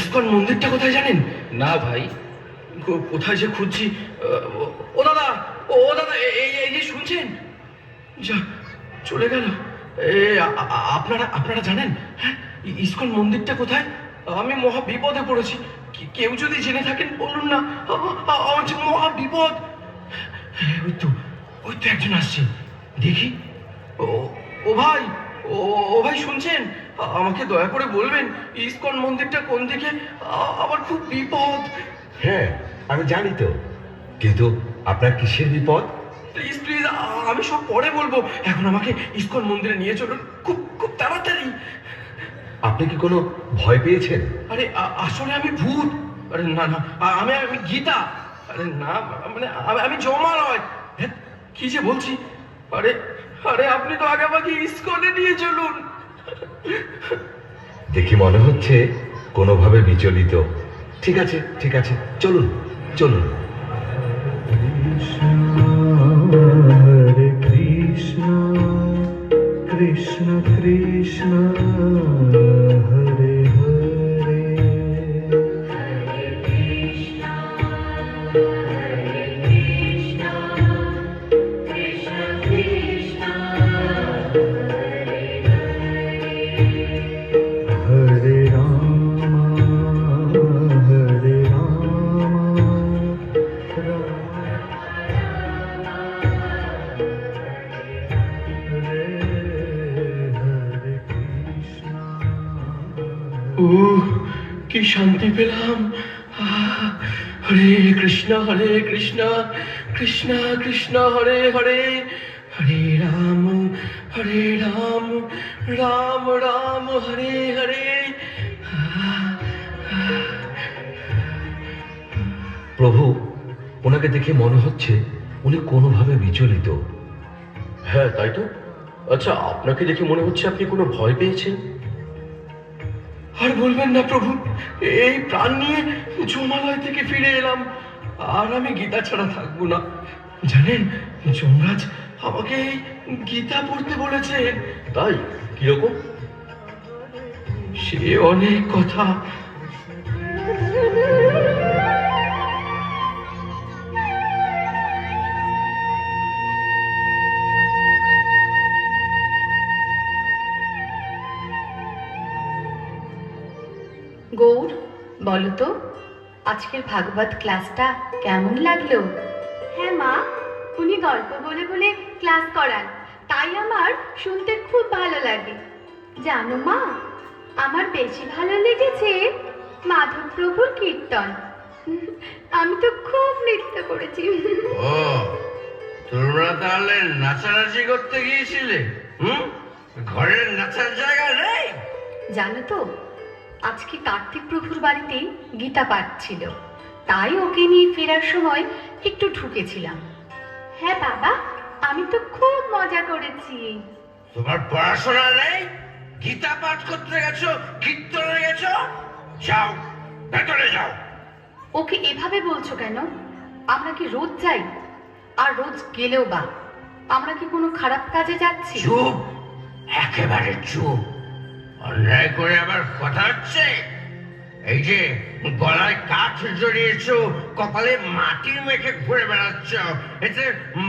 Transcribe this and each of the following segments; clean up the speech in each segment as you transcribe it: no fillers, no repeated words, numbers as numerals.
ISKCON মন্দিরটা কোথায় জানেন? না ভাই। কোথায় যে খুঁজছি। ও দাদা, ও দাদা, এই যে শুনছেন? যা চলে গেল। আপনারা জানেন হ্যাঁ ইসকন মন্দিরটা কোথায়? আমি মহা বিপদে পড়েছি। কেউ যদি জেনে থাকেন বলুন না, আমার যে মহা বিপদ। ওই তো একজন আসছে, দেখি। ও ও ভাই, ও ভাই শুনছেন? আমাকে দয়া করে বলবেন ইসকন মন্দিরটা কোন দিকে? আমার খুব বিপদ। হ্যাঁ, আমি জানি তো, কিন্তু আপনার কিসের বিপদ? প্লিজ প্লিজ, আমি সব পরে বলবো, এখন আমাকে ইসকন মন্দিরে নিয়ে চলুন, খুব খুব তাড়াতাড়ি। আপনি কি কোনো ভয় পেয়েছেন? আরে আসলে আমি ভূত। আরে না না, আমি গীতা। আরে না, মানে আমি জমালয়। ধ্যাৎ, কি যে বলছি। আরে আরে আপনি তো আগে আমাকে ইসকনে নিয়ে চলুন। দেখি মনে হচ্ছে কোনোভাবে বিচলিত। ঠিক আছে ঠিক আছে, চলুন চলুন। হরে কৃষ্ণ কৃষ্ণ কৃষ্ণ হরে হরে। হরে রাম হরে রাম হরে কৃষ্ণ। ও কি শান্তি পেলাম। হরে কৃষ্ণ কৃষ্ণ কৃষ্ণ হরে হরে, হরে রাম রাম রাম হরে হরে। প্রভু, ওনাকে দেখে মনে হচ্ছে উনি কোনোভাবে বিচলিত। হ্যাঁ তাই তো। আচ্ছা, আপনাকে দেখে মনে হচ্ছে আপনি কোনো ভয় পেয়েছেন। আর বলবেন না প্রভু, এই প্রাণ নিয়ে জমালয় থেকে ফিরে এলাম, আর আমি গীতা ছাড়া থাকবো না। জানেন, যমরাজ আমাকে এই গীতা পড়তে বলেছে। তাই? কিরকম? সে অনেক কথা। গৌর, বলো তো আজকের ভাগবত ক্লাসটা কেমন লাগলো? হ্যাঁ মা, উনি গল্প বলে বলে ক্লাস করান, তাই আমার শুনতে খুব ভালো লাগে। জানো মা, আমার বেশি ভালো লেগেছে মাধব প্রভুর কীর্তন। আমি তো খুব নৃত্য করেছি। ও, তোমরা তাহলে নাচানাচি করতে গিয়েছিলে? ঘরের নাচার জায়গা নেই? জানো তো, আজকে কার্তিক প্রভুর বাড়িতে গীতা পাঠ ছিল, তাই ওকে নিয়ে ফেরার সময় একটু ঢুকেছিলাম। হ্যাঁ বাবা, আমি তো খুব মজা করেছি। তোমার পড়াশোনা নেই? গীতা পাঠ করতে গেছো, কীর্তনে গেছো? যাও, ভেতরে যাও। ওকে এভাবে বলছো কেন? আমরা কি রোজ যাই? আর রোজ গেলেও বা আমরা কি কোনো খারাপ কাজে যাচ্ছি? চুপ, একেবারে চুপ। অন্যায় করে আবার কথা হচ্ছে। এই যে গলায় কাঠ জড়িয়েছো, কপালে মাটি মেখে ঘুরে বেড়াচ্ছ, এতে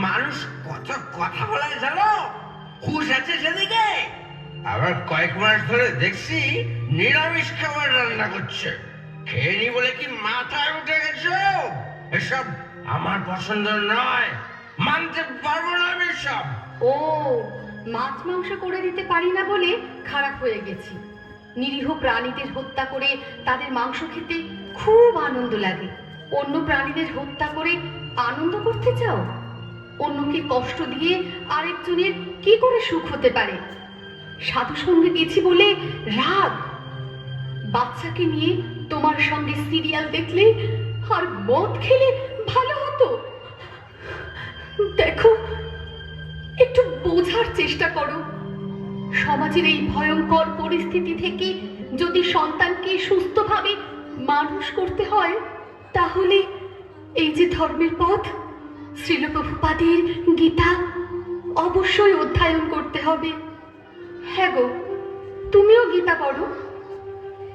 মানুষ কত কথা বলে জানো? হুশ আছে সেদিকে? আবার কয়েক মাস ধরে দেখছি নিরামিষ খাবার রান্না করছে। খেয়ে নি বলে কি মাথায় উঠে গেছো? এসব আমার পছন্দ নয়, মানতে পারবো না আমি সব। ও, মাছ মাংস করে দিতে পারি না বলে খারাপ হয়ে গেছি। নিরীহ প্রাণীদের হত্যা করে তাদের মাংস খেতে খুব আনন্দ লাগে। অন্য প্রাণীদের হত্যা করে আনন্দ করতে চাও? অন্যকে কষ্ট দিয়ে আরেকজনের কি করে সুখ হতে পারে? সাধু সঙ্গে গেছি বলে রাগ? বাচ্চাকে নিয়ে তোমার সঙ্গে সিরিয়াল দেখলে আর মদ খেলে ভালো হতো। দেখো, একটু বোঝার চেষ্টা করো। সমাজের এই ভয়ঙ্কর পরিস্থিতি থেকে যদি সন্তানকে সুস্থভাবে মানুষ করতে হয়, তাহলে এই যে ধর্মের পথ, শ্রীল প্রভুপাদের গীতা অবশ্যই অধ্যয়ন করতে হবে। হ্যাঁ গো, তুমিও গীতা পড়ো,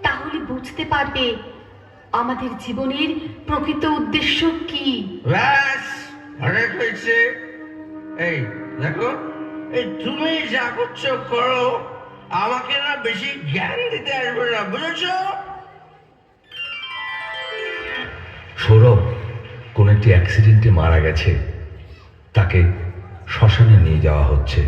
তাহলে বুঝতে পারবে আমাদের জীবনের প্রকৃত উদ্দেশ্য কি? ব্যাস, অনেক হয়েছে। এই দেখো, এই তুমি যা করছো করো, আমাকে না বেশি জ্ঞান দিতে আসবে না, বুঝেছো? সৌরভ কোন একটি অ্যাক্সিডেন্টে মারা গেছে, তাকে শ্মশানে নিয়ে যাওয়া হচ্ছে।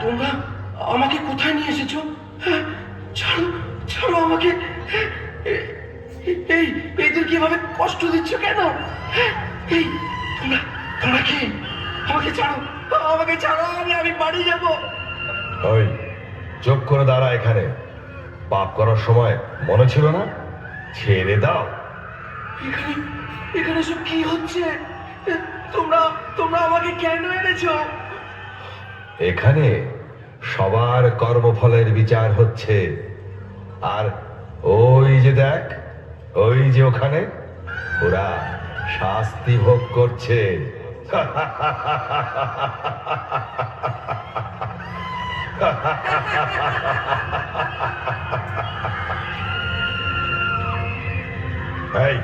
তোমরা আমাকে কোথায় নিয়ে এসেছো? ছাড়ো, ছাড়ো আমাকে। এই এদের কিভাবে কষ্ট দিচ্ছ কেন? এই তোমরা তোমরা কি? আমাকে ছাড়ো, আমাকে ছাড়ো, আমি বাড়ি যাব। ওই চুপ করে দাঁড়া এখানে। পাপ করার সময় মনে ছিল না? ছেড়ে দাও। এখানে এখানে সব কি হচ্ছে? তোমরা তোমরা আমাকে কেন এনেছো? এখানে সবার কর্মফলের বিচার হচ্ছে। আর ওই যে দেখ, ওই যে ওখানে ওরা শাস্তি ভোগ করছে। এই,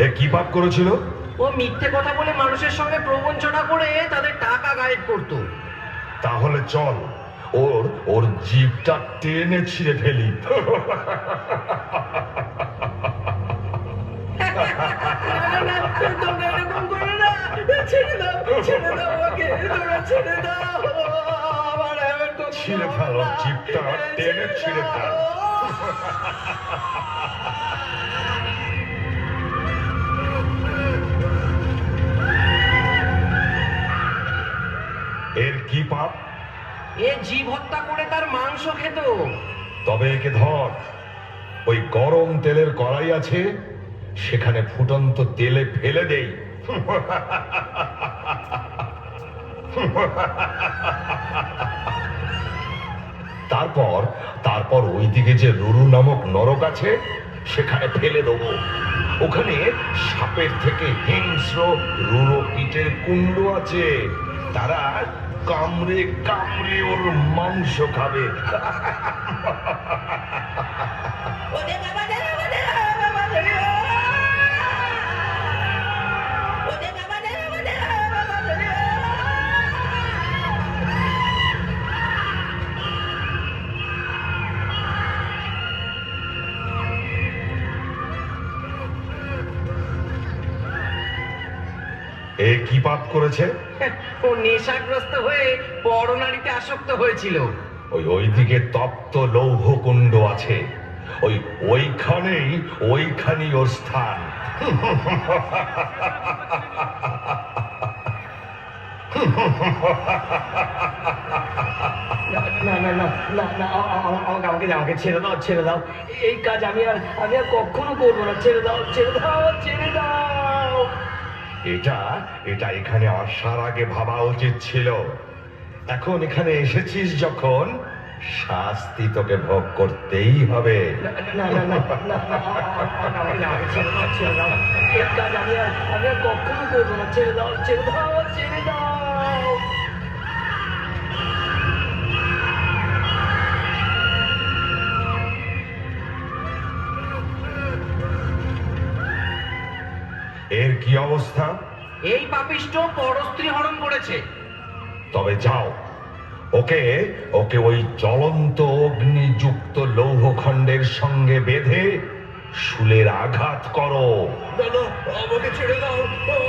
এ কি পাপ করেছিল? ও মিথ্যে কথা বলে মানুষের সঙ্গে প্রবঞ্চনা করে তাদের টাকা গায়েব করতো। তাহলে চল ওর ওর জিভটা টেনে ছিঁড়ে ফেলি। তোমরা এরকম করো না, ছেড়ে দাও, ছেড়ে দাও আমাকে, তোমরা ছেড়ে দাও। আমার এমন করো না। ছিঁড়ে ফেল, ওর জিভটা টেনে ছিঁড়ে ফেল। এর কি পাপ? এ জীব হত্যা করে তার মাংস খেত। তবে একে ধর, ওই গরম তেলের কড়াই আছে, সেখানে ফুটন্ত তেলে ফেলে দেই। তারপর তারপর ওইদিকে যে রুরু নামক নরক আছে, সেখানে ফেলে দেবো। ওখানে সাপের থেকে হিংস্র রুরো কীটের কুণ্ড আছে, তারা কামড়ে কামড়ে ওর মাংস খাবে। এ কি পাপ করেছে? ও নেশাগ্রস্ত হয়ে পরনারীতে আসক্ত হয়েছিল। ওইদিকে তপ্ত লৌহ কুণ্ড আছে, ওইখানেই ওর স্থান। না না না না না আমাকে ছেড়ে দাও, ছেড়ে দাও। এই কাজ আমি আর কখনো করবো না। ছেড়ে দাও, ছেড়ে দাও, ছেড়ে দাও। এটা এখানে আসার আগে ভাবা উচিত ছিল। এখন এখানে এসেছিস যখন, শাস্তি তোকে ভোগ করতেই হবে। না না না না না, আমাকে ছেড়ে দাও, ছেড়ে দাও। এই কাজ আমি আর কখনো করবো না। ছেড়ে দাও, ছেড়ে দাও, ছেড়ে দাও। এর কি অবস্থা? এই পাপিষ্ঠ পরস্ত্রী হরণ করেছে। তবে যাও, ওকে ওকে ওই জ্বলন্ত অগ্নিযুক্ত লৌহখণ্ডের সঙ্গে বেঁধে শুলের আঘাত করো। না না, আমাকে ছেড়ে দাও,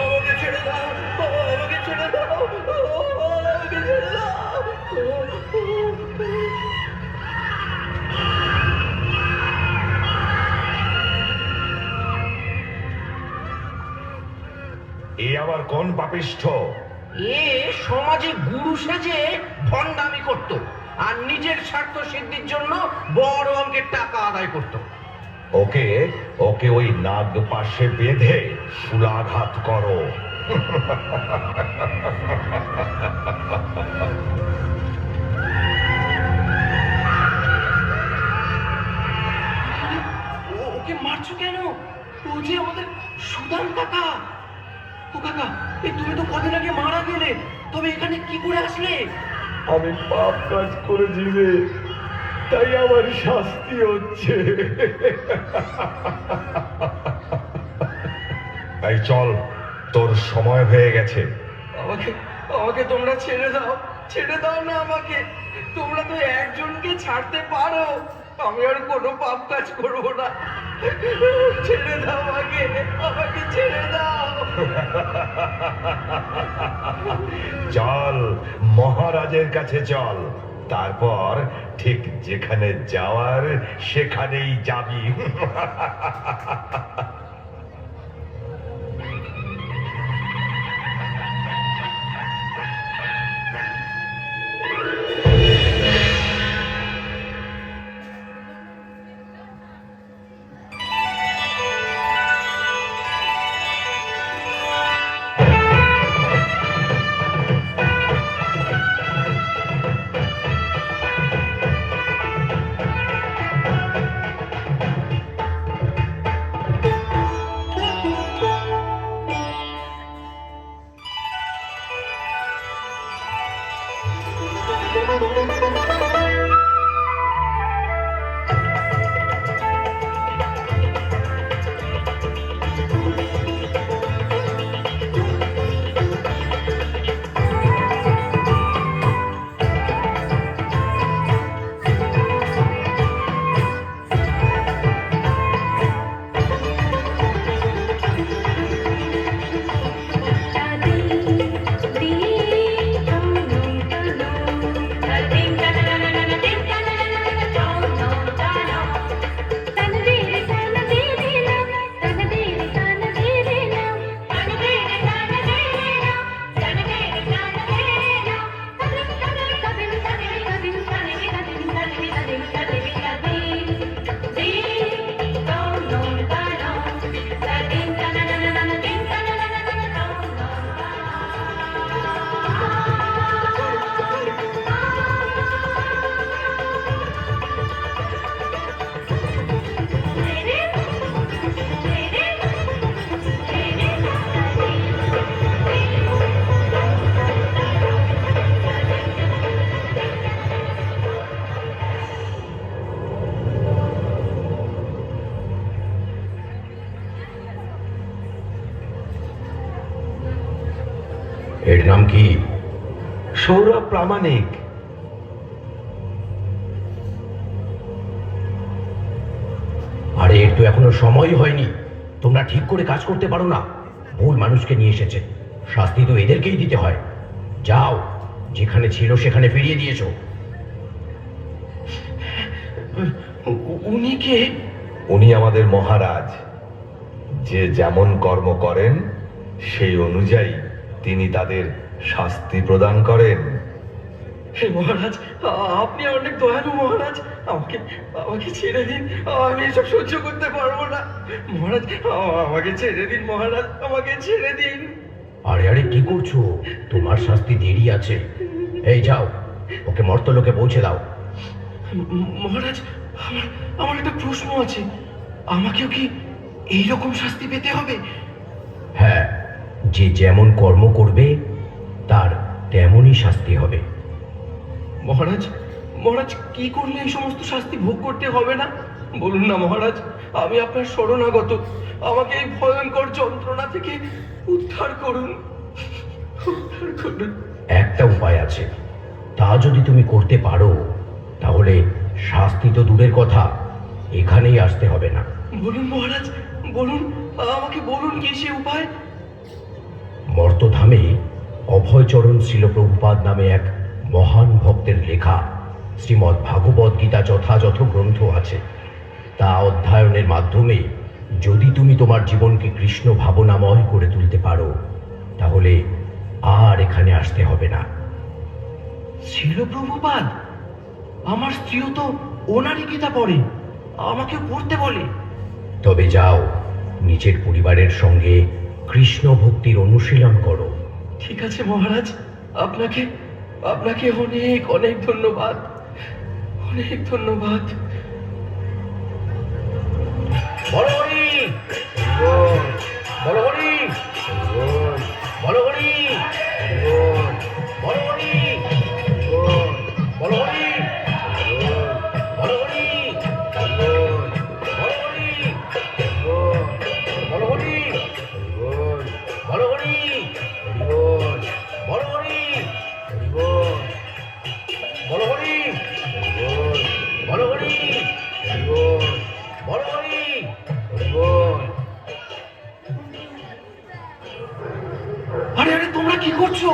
আমাকে ছেড়ে দাও, আমাকে ছেড়ে দাও, আমাকে ছেড়ে দাও। এ আবার কোন পাপিষ্ঠ? এ সমাজে গুরু সেজে ভণ্ডামি করত আর নিজের স্বার্থ সিদ্ধির জন্য বড় অঙ্কের টাকা আদায় করত। ওকে ওকে ওই নাগ পাশে বেঁধে শুলাঘাত করো। ওকে মারছো কেন? ও যে আমাদের সুদাম কাকা। ও কাকা, এই তুমি তো কদিন আগে মারা গেলে, তবে এখানে কি করে আসলে? আমি পাপ কাজ করেছি রে, তাই আমার শাস্তি হচ্ছে। এই চল, তোর সময় হয়ে গেছে। আমাকে আমাকে তোমরা ছেড়ে দাও, ছেড়ে দাও না আমাকে। তোমরা তো একজনকে ছাড়তে পারো, আমি আর কোনো পাপ কাজ করব না। ছেড়ে দাও আমাকে, আমাকে ছেড়ে দাও। চল, মহারাজের কাছে চল, তারপর ঠিক যেখানে যাওয়ার সেখানেই যাবি। এর নাম কি? সৌরভ প্রামাণিক। আরে এর তো এখনো সময় হয়নি, তোমরা ঠিক করে কাজ করতে পারো না। ভুল মানুষকে নিয়ে এসেছে, শাস্তি তো এদেরকেই দিতে হয়। যাও, যেখানে ছিল সেখানে ফিরিয়ে দিয়েছো। উনি কে? উনি আমাদের মহারাজ। যে যেমন কর্ম করেন সেই অনুযায়ী তিনি তাদের শাস্তি প্রদান করেন। হে মহারাজ, আপনি অনেক দয়ালু মহারাজ। আমাকে আমাকে ছেড়ে দিন, আমি এসব সহ্য করতে পারবো না মহারাজ। আমাকে ছেড়ে দিন মহারাজ, আমাকে ছেড়ে দিন। আরে আরে কি করছো? তোমার শাস্তি দেরি আছে। এই যাও, ওকে মর্তলোকে পৌঁছে দাও। মহারাজ, আমার আমার একটা প্রশ্ন আছে। আমাকেও কি এইরকম শাস্তি পেতে হবে? হ্যাঁ, যে যেমন কর্ম করবে তার তেমনই শাস্তি হবে। মহারাজ, মহারাজ কি করলে এই সমস্ত শাস্তি ভোগ করতে হবে না? বলুন না মহারাজ, আমি আপনার শরণাগত। আমাকে এই ভয়ঙ্কর যন্ত্রণা থেকে উদ্ধার করুন, উদ্ধার করুন। একটা উপায় আছে, তা যদি তুমি করতে পারো তাহলে শাস্তি তো দূরের কথা, এখানেই আসতে হবে না। বলুন মহারাজ, বলুন, আমাকে বলুন কি সে উপায়? মর্তধামে অভয়চরণ শ্রীল প্রভুপাদ নামে এক মহান ভক্তের লেখা শ্রীমদ্ ভাগবত গীতা যথাযথ গ্রন্থ আছে। তা অধ্যয়নের মাধ্যমে যদি তুমি তোমার জীবনকে কৃষ্ণ ভাবনাময় করে তুলতে পারো তাহলে আর এখানে আসতে হবে না। ছিল প্রভুপাদ, আমার স্ত্রীও তো ওনারই গীতা পড়ে, আমাকে পড়তে বলে। তবে যাও, নিজের পরিবারের সঙ্গে কৃষ্ণ ভক্তির অনুশীলন করো। ঠিক আছে মহারাজ, আপনাকে আপনাকে অনেক অনেক ধন্যবাদ, অনেক ধন্যবাদ। বলো হরি, বলো হরি, বলো হরি, বলো হরি, বলো হরি, বলো হরি, বলো হরি, বলো হরি, বলো হরি, বলো হরি, বলো হরি, বলো হরি, বলো হরি। আরে আরে, তোমরা কি করছো?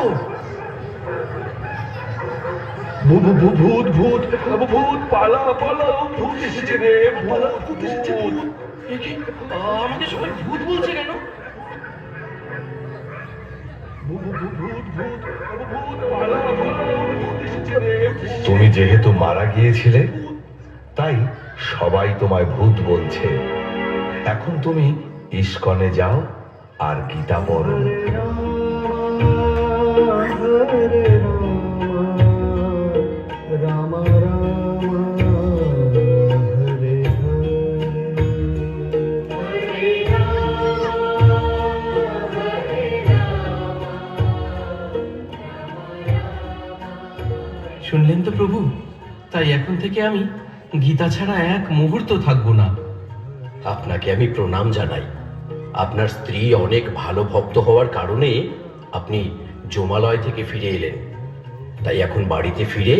ভূত ভূত ভূত ভূত, পালা পালা, ভূত এসেছে রে, ভূত এসেছে। এ কি? আমাকে সবাই ভূত বলছে কেন? তুমি যেহেতু মারা গিয়েছিলে তাই সবাই তোমায় ভূত বলছে। এখন তুমি ইস্কনে যাও আর গীতা পড়ো। হরে রাম রাম হরে শুনলেন তো প্রভু, তাই এখন থেকে আমি গীতা ছাড়া এক মুহূর্ত থাকবো না। আপনাকে আমি প্রণাম জানাই। আপনার স্ত্রী অনেক ভালো ভক্ত হওয়ার কারণে আপনি জমালয় থেকে ফিরে এলেন। তাই এখন বাড়িতে ফিরে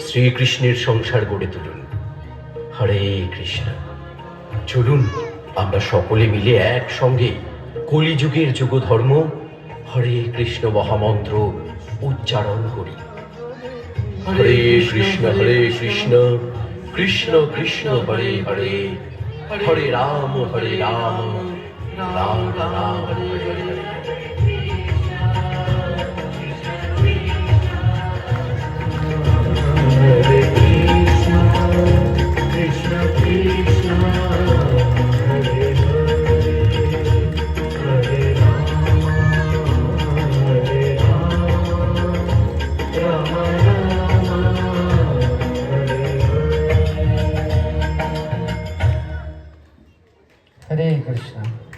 শ্রীকৃষ্ণের সংসার গড়ে তুলুন। হরে কৃষ্ণ। চলুন আমরা সকলে মিলে একসঙ্গে কলিযুগের যুগধর্ম হরে কৃষ্ণ মহামন্ত্র উচ্চারণ করি। হরে কৃষ্ণ কৃষ্ণ কৃষ্ণ হরে হরে, হরে রাম রাম রাম হরে হরে।